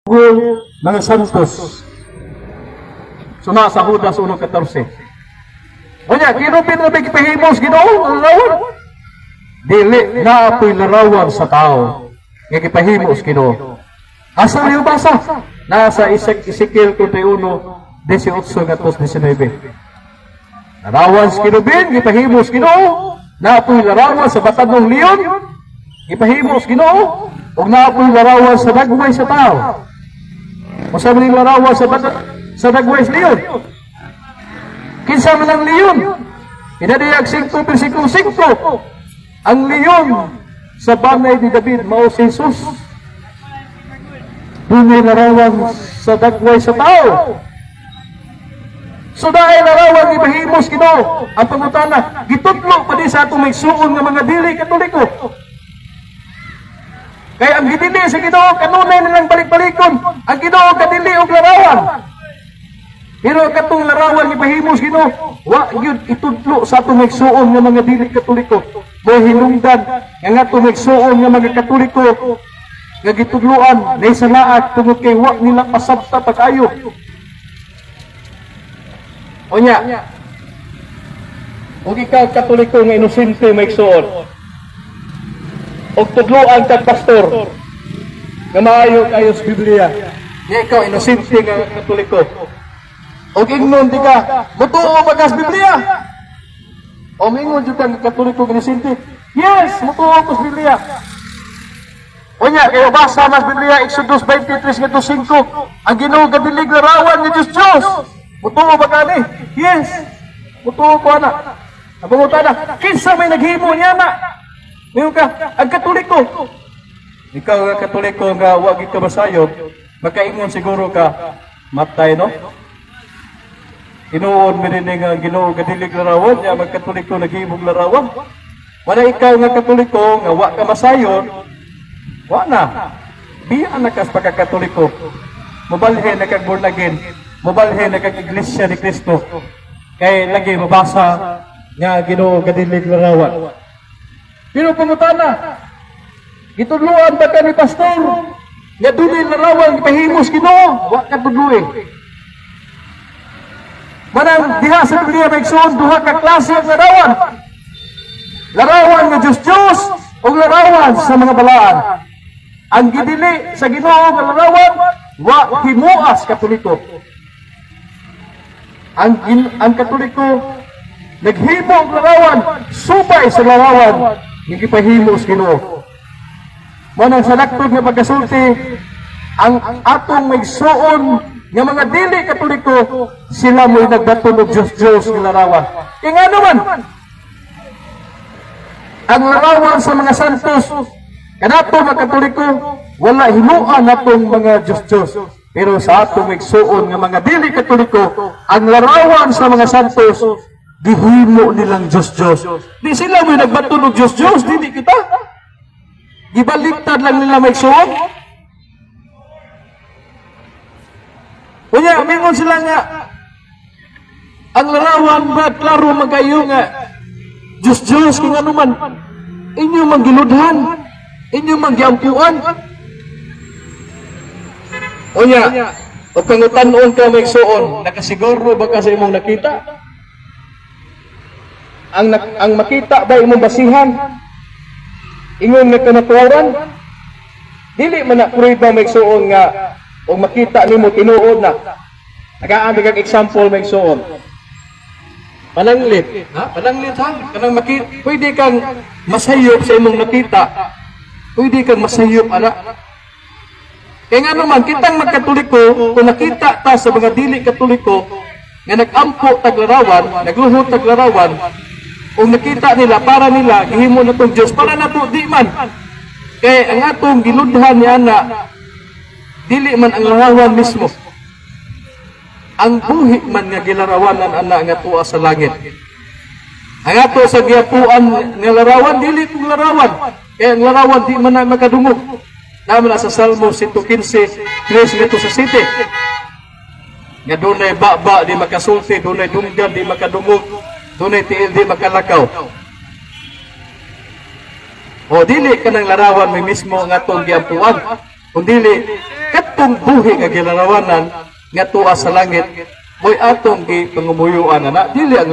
mga santos. Suna sa Judas 1:14. Onya, kinupit na bigpahimos Ginoo larawan. Dili na apoy larawan sa tao. Nga gipahimos Ginoo. Asa niyo basa? Nasa Ezekiel 31:18-19. Larawan sa kinubin, gipahimos Ginoo. Na apoy larawan sa batad ng leon. Gipahimos Ginoo. O na apoy larawan sa dagway sa tao. O sa maling larawan sa dagway sa leon. Kinsa man ang leon? Inadiyag 5:5. Ang leon sa banay ni David mao si Jesus. Dunay larawan sa dagway sa tao. So dahil larawan gipahimos Ginoo, ang pangutana gitudlo pa di sa atong maigsuon nga mga dili Katoliko. Kaya ang gidili sa Ginoo kanunay nilang balik-balikon. Ang Ginoo kadili og larawan. Pero katong larawan gipahimos Ginoo, wa gyud itudlo sa atong maigsuon nga mga dili Katoliko. Mo hinungdan nga atong maigsuon nga mga Katoliko nga gitudloan nay salaat tungod kay wa nila pasabta pag-ayo. Onya. Og ikaw Katoliko nga inosente maigsuon. Og tudloan kag pastor nga maayo kayo sa Biblia. Nga ikaw inosente nga Katoliko. Og ingnon di ka, mutuo ba ka sa Biblia? O mingon jud kang Katoliko nga inosente. Yes, mutuo ko sa Biblia. Unya, kayo basa mas Biblia, Exodus 23:5. Ang Ginoo gadilig larawan ni Diyos. Mutuo ba ka ni? Yes. Mutuo ko ana. Abangutan na, kinsa may naghimo niya na? Ngayon ka, ang Katoliko. Ikaw ang Katoliko nga wag ka masayop, magkaingon siguro ka, matay no? Inuon mo rin nga Ginoo gadilig larawan, niya mag-Katoliko naghimog larawan. Wala ikaw nga Katoliko nga wag ka masayon, wa na. Biya na kas pagka-Katoliko. Mabalhin na kag born again, mabalhin na kag iglesia ni Kristo. Kay lagi mabasa nga Ginoo gadilig larawan. Pero pangutana, gitudluan ba ka ni pastor? Nga dunay larawan ipahimos Ginoo, wa ka tudluin. Manang diha sa Biblia maigsuon duha ka klase ng larawan. Larawan nga Diyos o larawan sa mga balaan. Ang gidili sa Ginoo nga larawan, wa himuas Katoliko. Ang Katoliko naghimo og larawan, subay sa larawan nga gipahimos Ginoo. Manang sa laktod nga pagkasulti, ang atong maigsuon nga mga dili Katoliko, sila mo'y nagbaton og Diyos nga larawan. Kaya nga naman, ang larawan sa mga santos, kanato mga Katoliko, wala himuan natong mga Diyos. Pero sa atong maigsuon nga mga dili Katoliko, ang larawan sa mga santos, gihimo nilang Diyos. Di sila mo'y nagbaton og Diyos, dili kita. Gibaliktad lang nila maigsuon. Kunya, mingon sila nga, ang larawan ba, klaro magayo nga, Diyos, kung ano man, inyo manggiludhan, inyo manggiampuan. Kunya, o pangutanon ka maigsuon, nakasiguro ba ka sa imong nakita? Ang makita ba imong basihan? Ingon nga kanatuwaran? Dili man na prueba maigsuon nga, o makita nimo tinuod na. Nagaan kag example maigsuon. Pananglit, ha? Pananglit ha? Kanang pwede kang masayop sa imong nakita. Pwede kang masayop ana. Kaya nga naman, kitang magkatoliko, kung nakita ta sa mga dili Katoliko, nga nag-ampo taglarawan, nagluhod taglarawan, kung nakita nila, para nila, gihimo na itong Diyos, para na ito, di man. Kaya ang atong giludhan ni Ana, dili man ang larawan mismo. Ang buhi man nga gilarawanan ana nga tuwa sa langit. Ang ato sa giapuan nga larawan, dili kong larawan. Kaya ang larawan, di man na makadungog. Naman na sa Salmo 115, 3 nito sa city. Nga dunay baba, di makasulti, dunay dunggan, di makadungog, dunay tiil, di makalakaw. O dili ka ng larawan may mismo nga itong giampuan. Kung dili, atong buhi nga gilarawanan nga tuwa sa langit, mo'y atong gipangumuyuan ana, dili ang